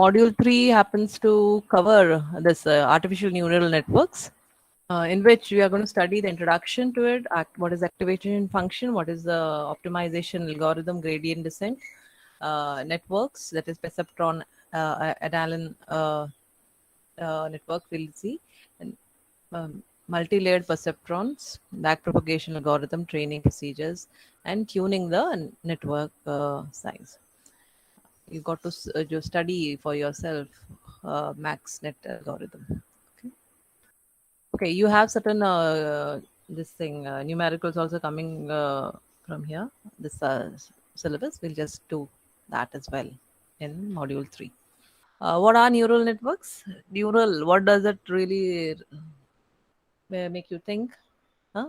Module 3 happens to cover this artificial neural networks, in which we are going to study the introduction to it, what is activation function, what is the optimization algorithm, gradient descent, networks, that is perceptron, and Allen network we'll see, and multi-layered perceptrons, backpropagation algorithm, training procedures, and tuning the network size. You got to just study for yourself max net algorithm. Okay. Okay, you have certain this thing numericals also coming from here. This syllabus we'll just do that as well in module 3. What are neural networks? Neural, what does it really make you think? Huh?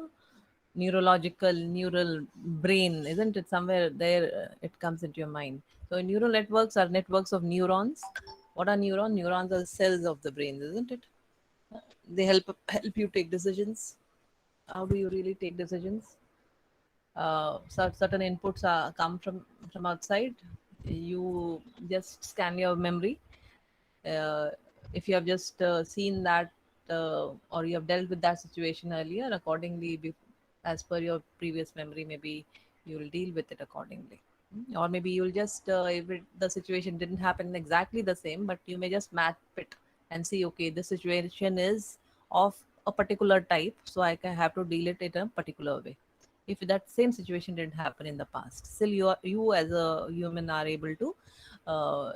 Neurological, neural brain, isn't it? Somewhere there it comes into your mind. So neural networks are networks of neurons. What are neurons? Neurons are cells of the brain, isn't it? They help you take decisions. How do you really take decisions? Certain inputs come from outside. You just scan your memory. uh, if you have just seen that, or you have dealt with that situation earlier, accordingly, as per your previous memory, maybe you will deal with it accordingly. Or maybe you'll just, the situation didn't happen exactly the same, but you may just map it and see, okay, this situation is of a particular type, so I can have to deal it in a particular way. If that same situation didn't happen in the past, still you as a human are able to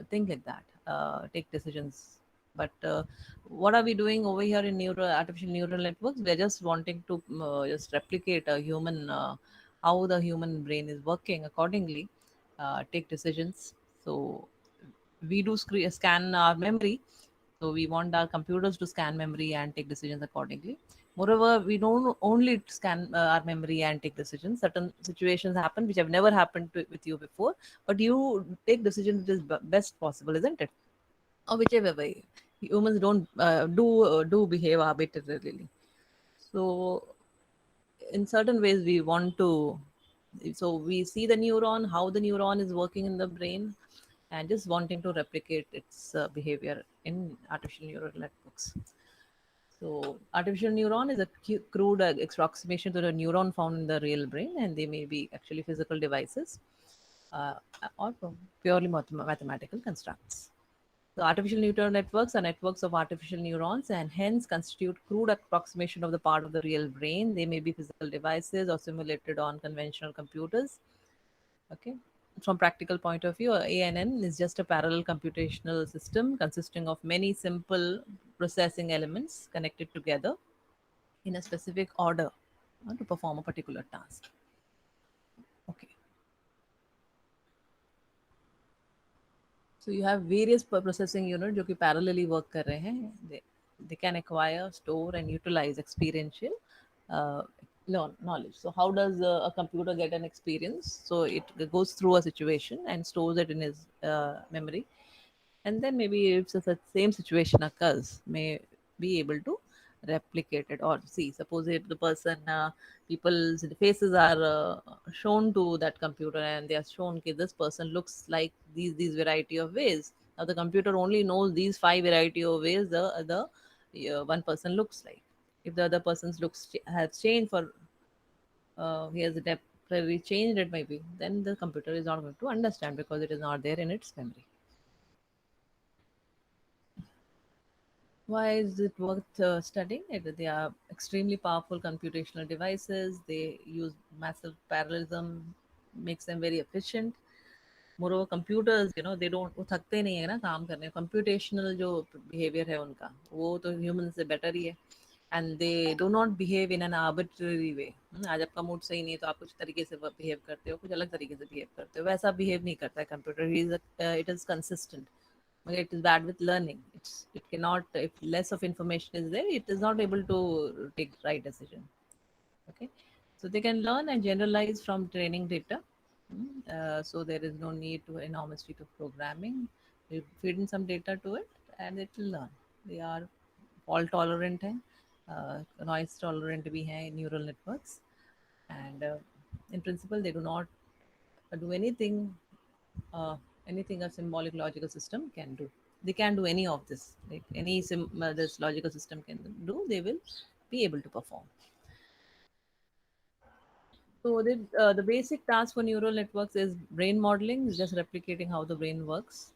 think like that, take decisions. But what are we doing over here in artificial neural networks? We're just wanting to just replicate a human, how the human brain is working accordingly, take decisions. So we do scan our memory. So we want our computers to scan memory and take decisions accordingly. Moreover, we don't only scan our memory and take decisions. Certain situations happen which have never happened with you before, but you take decisions which is best possible, isn't it? Or whichever way. Humans don't do behave arbitrarily. So in certain ways we want to, so we see the neuron, how the neuron is working in the brain, and just wanting to replicate its behavior in artificial neural networks. So artificial neuron is a crude approximation to the neuron found in the real brain, and they may be actually physical devices, uh, or purely mathematical constructs. The artificial neural networks are networks of artificial neurons and hence constitute crude approximation of the part of the real brain. They may be physical devices or simulated on conventional computers. Okay. From practical point of view, ANN is just a parallel computational system consisting of many simple processing elements connected together in a specific order to perform a particular task. Okay. So you have various processing unit जो कि parallelly work कर रहे हैं. They can acquire, store, and utilize experiential uh, knowledge. So how does a computer get an experience? So it goes through a situation and stores it in his memory, and then maybe if the same situation occurs, may be able to replicate it. Or see, suppose if the person, people's faces are shown to that computer, and they are shown that this person looks like these variety of ways. Now the computer only knows these five variety of ways the one person looks like. If the other person's looks has changed, for he has temporarily changed it maybe, then the computer is not going to understand because it is not there in its memory. Why is it worth studying? They are extremely powerful computational devices. They use massive parallelism, makes them very efficient. Moreover, computers, they don't, वो थकते नहीं है ना काम करने. Computational जो behavior है उनका, वो तो human से better ही है. And they do not behave in an arbitrary way. आज आपका मूड सही नहीं है तो आप कुछ तरीके से behave करते हो, कुछ अलग तरीके से behave करते हो. वैसा behave नहीं करता है computer. It is consistent. Okay, it is bad with learning. It cannot, if less of information is there, it is not able to take right decision. Okay, so they can learn and generalize from training data. So there is no need to enormous feat of programming. You feed in some data to it, and it will learn. They are fault tolerant, noise tolerant भी हैं neural networks, and in principle they do not do anything, uh, anything a symbolic logical system can do. they can do any of this, like any this logical system can do, they will be able to perform. So the basic task for neural networks is brain modeling, is just replicating how the brain works.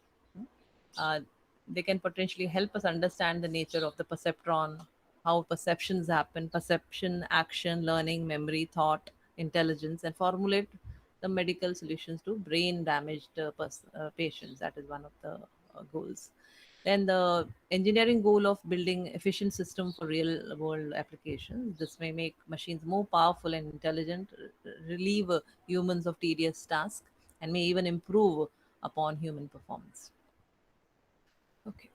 Uh, they can potentially help us understand the nature of the perceptron, how perceptions happen, perception, action, learning, memory, thought, intelligence, and formulate the medical solutions to brain damaged patients. That is one of the goals. Then the engineering goal of building efficient system for real world applications. This may make machines more powerful and intelligent, relieve humans of tedious tasks, and may even improve upon human performance. Okay.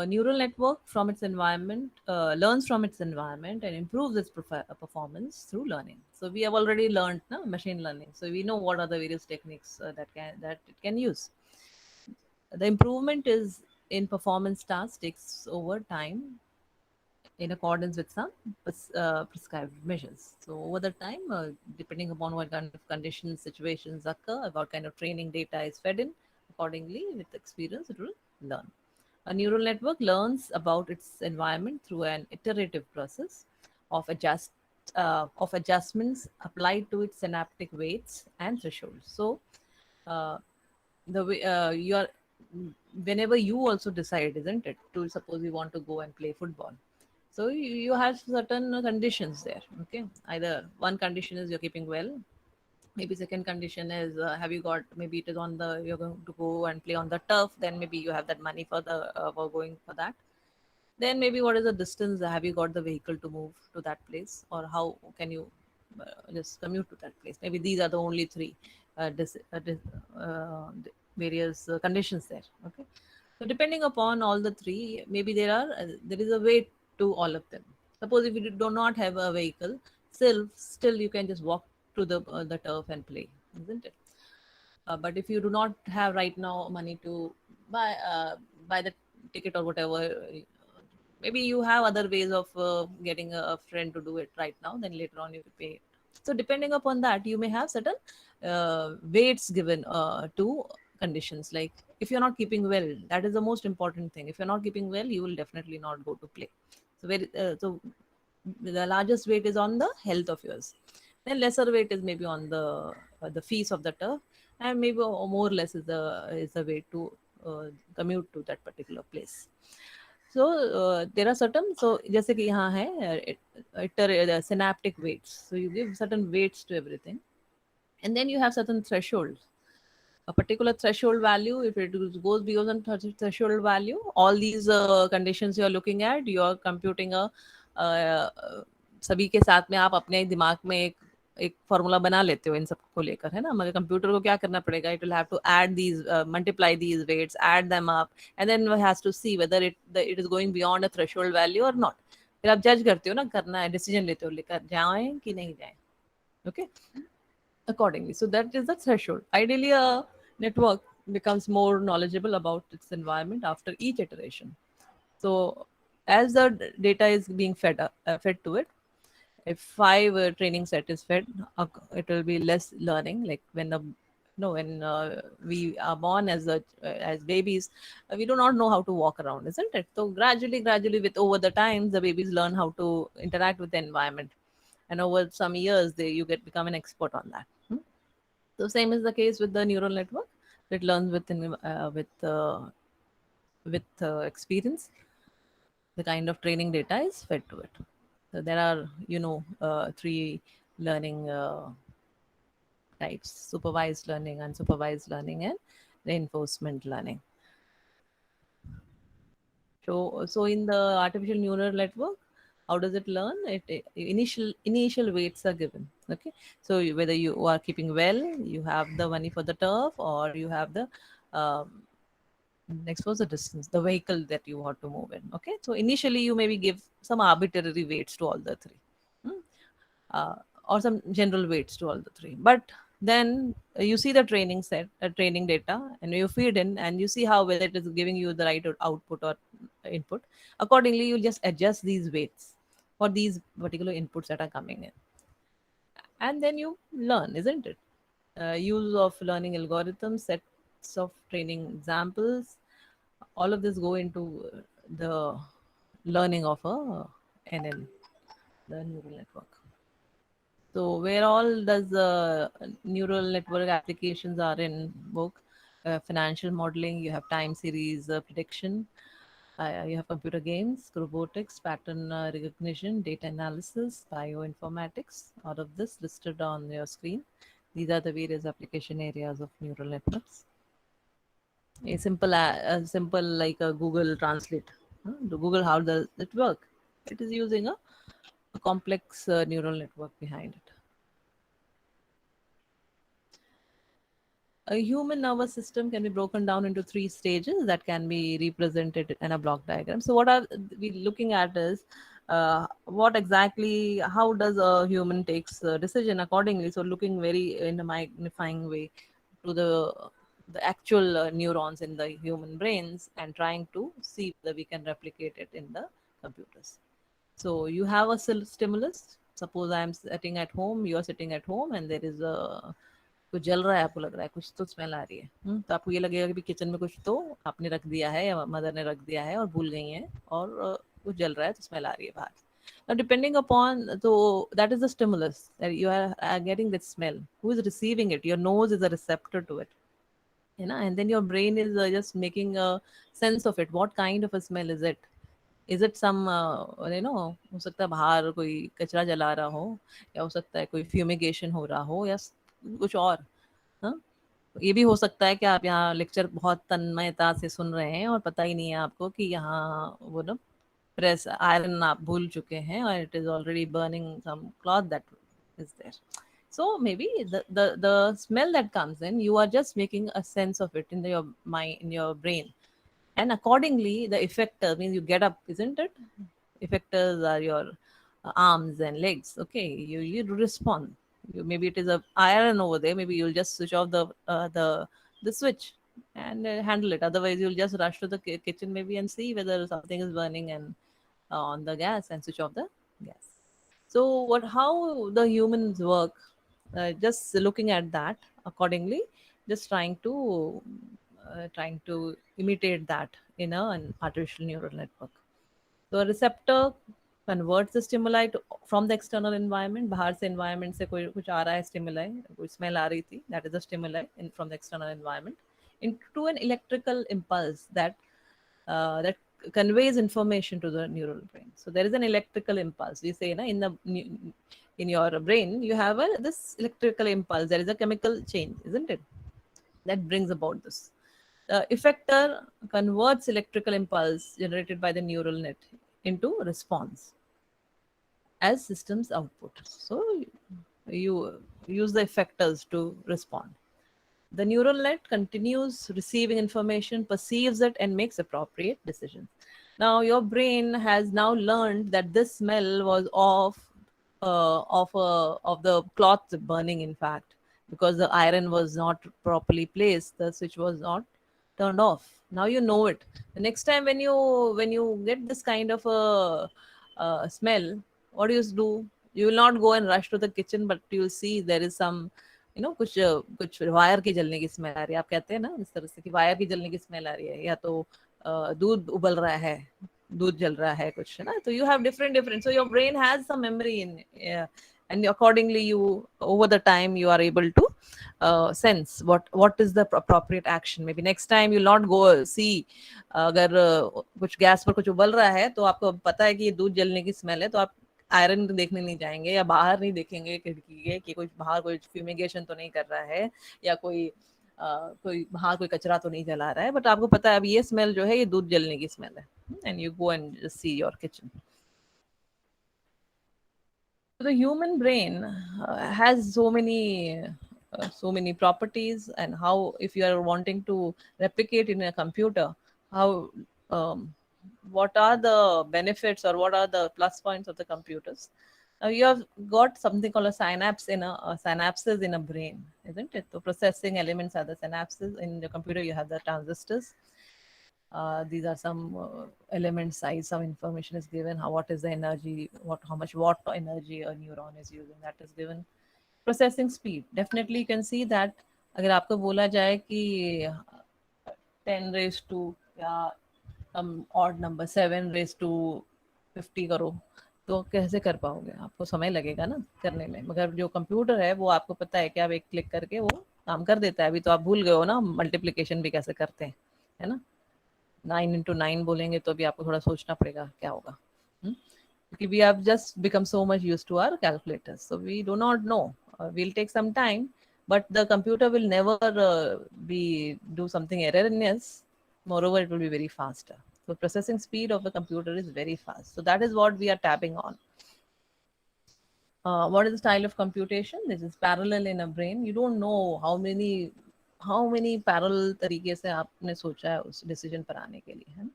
Neural network from its environment learns from its environment and improves its performance through learning. So we have already learned no, machine learning. So we know what are the various techniques that it can use. The improvement is in performance tasks takes over time in accordance with some prescribed measures. So over the time, depending upon what kind of conditions, situations occur, what kind of training data is fed in, accordingly with experience it will learn. A neural network learns about its environment through an iterative process of adjustments applied to its synaptic weights and thresholds. So uh, the way you are whenever you also decide, isn't it, to suppose you want to go and play football, so you have certain conditions there. Okay, either one condition is you're keeping well, maybe second condition is have you got, maybe it is on the, you're going to go and play on the turf, then maybe you have that money for the for going for that. Then maybe what is the distance, have you got the vehicle to move to that place, or how can you just commute to that place. Maybe these are the only three various conditions there. Okay, so depending upon all the three, maybe there is a way to all of them. Suppose if you do not have a vehicle, still you can just walk to the turf and play, isn't it? But if you do not have right now money to buy the ticket or whatever, maybe you have other ways of getting a friend to do it right now, then later on you will pay it. So depending upon that, you may have certain weights given to conditions. Like if you're not keeping well, that is the most important thing. If you're not keeping well, you will definitely not go to play. So the largest weight is on the health of yours, then lesser weight is maybe on the fees of the turf, and maybe more or less is the way to commute to that particular place. So there are certain, so जैसे कि यहाँ है synaptic weights, so you give certain weights to everything, and then you have certain thresholds, a particular threshold value. If it goes beyond the threshold value, all these conditions you are looking at, you are computing a सभी के साथ में आप अपने दिमाग में एक formula बना लेते हो इन सबको लेकर, है ना, मगर कंप्यूटर को क्या करना पड़ेगा, it will have to add these multiply these weights, add them up, and then has to see whether it is going beyond a threshold value और नॉट. फिर आप जज करते हो ना, करना है डिसीजन लेते हो, लेकर जाएं कि नहीं जाएं. Okay, accordingly. So that is the threshold. Ideally, a network becomes more knowledgeable about its environment after each iteration. So as the data is being fed to it, if five training set is fed, it will be less learning. Like when the no when we are born as babies, we do not know how to walk around, isn't it? So gradually with over the time, the babies learn how to interact with the environment, and over some years they you get become an expert on that. So same is the case with the neural network. It learns with experience. The kind of training data is fed to it. So there are three learning types: supervised learning, unsupervised learning, and reinforcement learning. So in the artificial neural network, how does it learn? Initial weights are given. Okay, so whether you are keeping well, you have the money for the turf, or you have the um, next was the distance, the vehicle that you want to move in. Okay, so initially you maybe give some arbitrary weights to all the three. Hmm? uh, or some general weights to all the three. But then you see the training data, and you feed in, and you see how whether it is giving you the right output or input. Accordingly, you just adjust these weights for these particular inputs that are coming in, and then you learn, isn't it? Use of learning algorithms, sets of training examples, All of this go into the learning of a NN, the neural network. So where all does the neural network applications are in book? Financial modeling, you have time series prediction, you have computer games, robotics, pattern recognition, data analysis, bioinformatics. All of this listed on your screen. These are the various application areas of neural networks. A simple like a Google Translate. The Google, how does it work? It is using a complex neural network behind it. A human nervous system can be broken down into three stages that can be represented in a block diagram. So, what are we looking at is what exactly, how does a human takes a decision accordingly? So, looking very in a magnifying way to the actual neurons in the human brains and trying to see whether we can replicate it in the computers. So you have a stimulus. Suppose I am sitting at home, you are sitting at home, and there is a कुछ जल रहा है, आपको लग रहा है कुछ तो स्मेल आ रही है, तो आपको ये लगेगा कि किचन में कुछ तो आपने रख दिया है या मदर ने रख दिया है और भूल गई हैं और कुछ जल रहा है तो स्मेल आ रही है बाहर. Now, depending upon, so that is the stimulus that you are getting that smell. Who is receiving it? Your nose is a receptor to it, you know, and then your brain is just making a sense of it. What kind of a smell is it? Is it some हो सकता है बाहर कोई कचरा जला रहा हो, या हो सकता है कोई फ्यूमिगेशन हो रहा हो, या कुछ और. हाँ, ये भी हो सकता है कि आप यहाँ लेक्चर बहुत तन्मयता से सुन रहे हैं और पता ही नहीं है आपको कि यहाँ वो ना प्रेस आयरन आप भूल चुके हैं और it is already burning some cloth that is there. So maybe the smell that comes in, you are just making a sense of it in your mind, in your brain, and accordingly the effector means you get up, isn't it? Effectors are your arms and legs. Okay, you respond. Maybe it is a iron over there, maybe you'll just switch off the switch and handle it. Otherwise you'll just rush to the kitchen maybe and see whether something is burning and on the gas and switch off the gas. So what, how the humans work, just looking at that accordingly, just trying to imitate that in an artificial neural network. So a receptor converts the stimuli from the external environment. बाहर से environment से कोई कुछ आ रहा है stimuli, कोई smell आ रही थी, that is the stimuli from the external environment, into an electrical impulse that conveys information to the neural brain. So there is an electrical impulse. We say, na, in your brain you have this electrical impulse. There is a chemical change, isn't it? That brings about this. The effector converts electrical impulse generated by the neural net into response as systems output. So you use the effectors to respond. The neural net continues receiving information, perceives it, and makes appropriate decisions. Now, your brain has now learned that this smell was of the cloth burning. In fact, because the iron was not properly placed, the switch was not turned off. Now you know it. The next time when you get this kind of a smell, what do? You will not go and rush to the kitchen, but you will see there is some, कुछ wire की जलने की smell आ रही है. आप कहते हैं ना इस तरह से कि वायर की जलने की स्मेल आ रही है, या तो दूध उबल रहा है, दूध जल रहा है कुछ, है ना. तो you have different so your brain has some memory in, and accordingly you over the time you are able to sense what is the appropriate action. Maybe next time you'll not go see, अगर कुछ gas पर कुछ उबल रहा है तो आपको पता है कि ये दूध जलने की स्मेल है, तो आप आयरन देखने नहीं जाएंगे या बाहर नहीं देखेंगे खिड़की के कि कुछ बाहर कोई फ्यूमिगेशन तो नहीं कर रहा है, या कोई बाहर कोई कचरा तो नहीं जला रहा है, बट आपको पता है अब ये स्मेल जो है ये दूध जलने की स्मेल है, and you go and see your kitchen. The human brain has so many properties, and how, if you are wanting to replicate in a computer, how, what are the benefits or what are the plus points of the computers. Now you have got something called a synapse in a synapses in a brain, isn't it? So processing elements are the synapses. In the computer you have the transistors. These are some element size, some information is given, what is the energy, how much watt energy a neuron is using, that is given. Processing speed, definitely you can see that अगर आपको बोला जाए कि 10 raised to या हम odd number 7 raised to 50 करो, तो कैसे कर पाओगे? आपको समय लगेगा ना करने में। मगर जो कंप्यूटर है वो आपको पता है कि आप एक क्लिक करके वो काम कर देता है। अभी तो आप भूल गए हो ना मल्टीप्लिकेशन भी कैसे करते हैं, है ना? 9 into 9 बोलेंगे तो अभी आपको थोड़ा सोचना पड़ेगा क्या होगा। हम्म? क्योंकि we have just become so much used to our calculators, so we do not know. We'll take some time, but the computer will never be do something erroneous. Moreover, it will be very faster. So processing speed of the computer is very fast, so that is what we are tapping on. What is the style of computation? This is parallel in a brain. You don't know how many parallel तरीके से आपने सोचा है उस decision पर आने के लिए, है ना?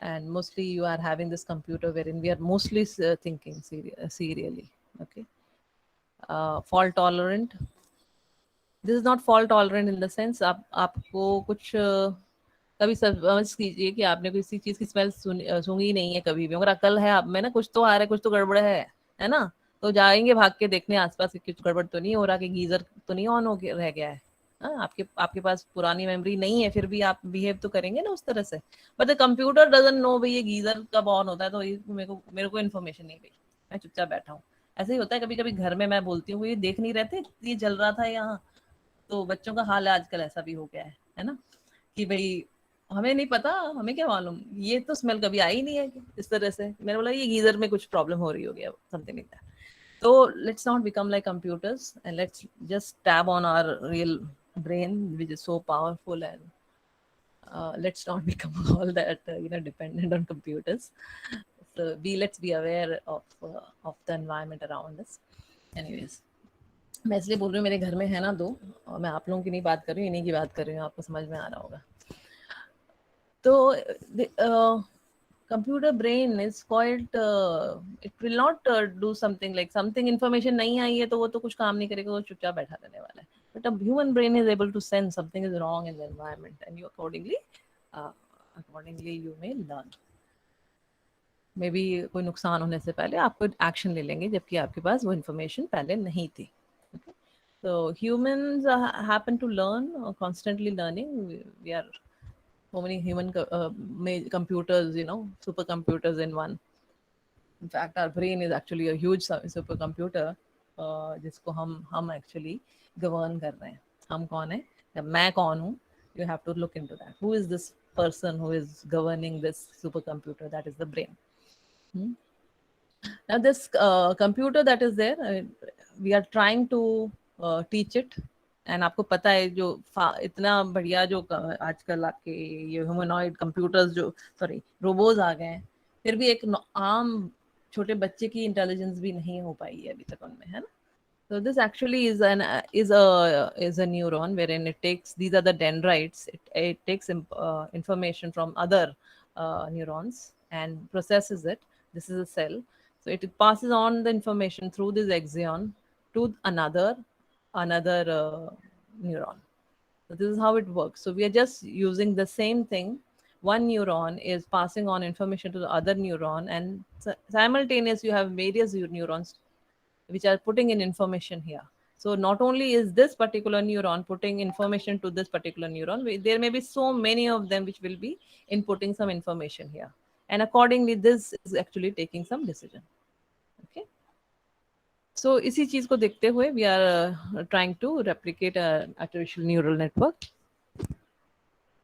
And mostly you are having this computer wherein we are mostly thinking serially. Okay. Fault tolerant. This is not fault tolerant in the sense आप आपको कुछ कभी समझ कीजिए कि आपने किसी चीज की स्मेल सूंघी नहीं है कभी भी, मगर अकल है आप में ना, कुछ तो आ रहा है, कुछ तो गड़बड़ है ना? तो जाएंगे भाग के देखने आसपास कि कुछ गड़बड़ तो नहीं हो रहा, कि गीजर तो नहीं ऑन हो रह गया है। हाँ, आपके आपके पास पुरानी मेमोरी नहीं है, फिर भी आप बिहेव तो करेंगे ना उस तरह से। But the computer doesn't know भाई ये गीजर कब ऑन होता है, तो मेरे को इन्फॉर्मेशन नहीं भाई, मैं चुपचाप बैठा हूँ। ऐसे ही होता है कभी कभी घर में, मैं बोलती हूँ ये देख नहीं रहते ये जल रहा था यहाँ, तो बच्चों का हाल आजकल ऐसा भी हो गया है ना? कि भाई हमें नहीं पता, हमें क्या मालूम, ये तो स्मेल कभी आई नहीं है इस तरह से। मैंने बोला ये गीजर में कुछ प्रॉब्लम हो रही होगी, something like that. So let's not become like computers, and let's just tab on our real brain, which is so powerful, and let's not become all that dependent on computers. So let's be aware of the environment around us. Anyways, मैं इसलिए बोल रही हूँ मेरे घर में है ना दो, और मैं आप लोगों की नहीं बात कर रही हूँ, इन्हीं की बात कर रही हूँ, आपको समझ में आ रहा होगा। तो computer brain is quite it will not do something like something information नहीं आई है तो वो तो कुछ काम नहीं करेगा, वो चुपचाप बैठा रहने वाला है। But a human brain is able to sense something is wrong in the environment, and you uh, accordingly you may learn. May be कोई नुकसान होने से पहले आपको एक्शन ले लेंगे, जबकि आपके पास वो इन्फॉर्मेशन पहले नहीं थी। So humans happen to learn, constantly learning. We are so many computers, supercomputers in one. In fact, our brain is actually a huge supercomputer, जिसको हम actually govern कर रहे हैं। हम कौन है, या मैं कौन हूँ? You have to look into that. Who is this person who is governing this supercomputer? That is the brain. Hmm? Now this computer that is there, we are trying to teach it. And आपको पता है जो इतना बढ़िया जो आजकल आपके ये ह्यूमनॉइड कंप्यूटर्स, जो सॉरी रोबोज आ गए हैं, फिर भी एक आम छोटे बच्चे की इंटेलिजेंस भी नहीं हो पाई है अभी तक उनमें, है ना? So this actually is a neuron wherein it takes, these are the dendrites. It takes information from other neurons and processes it. This is a cell, so it passes on the information through this axon to another neuron. So this is how it works. So we are just using the same thing. One neuron is passing on information to the other neuron, and simultaneously you have various neurons which are putting in information here. So not only is this particular neuron putting information to this particular neuron, there may be so many of them which will be inputting some information here. And accordingly, this is actually taking some decision. Okay. So इसी चीज को देखते हुए we are trying to replicate a artificial neural network.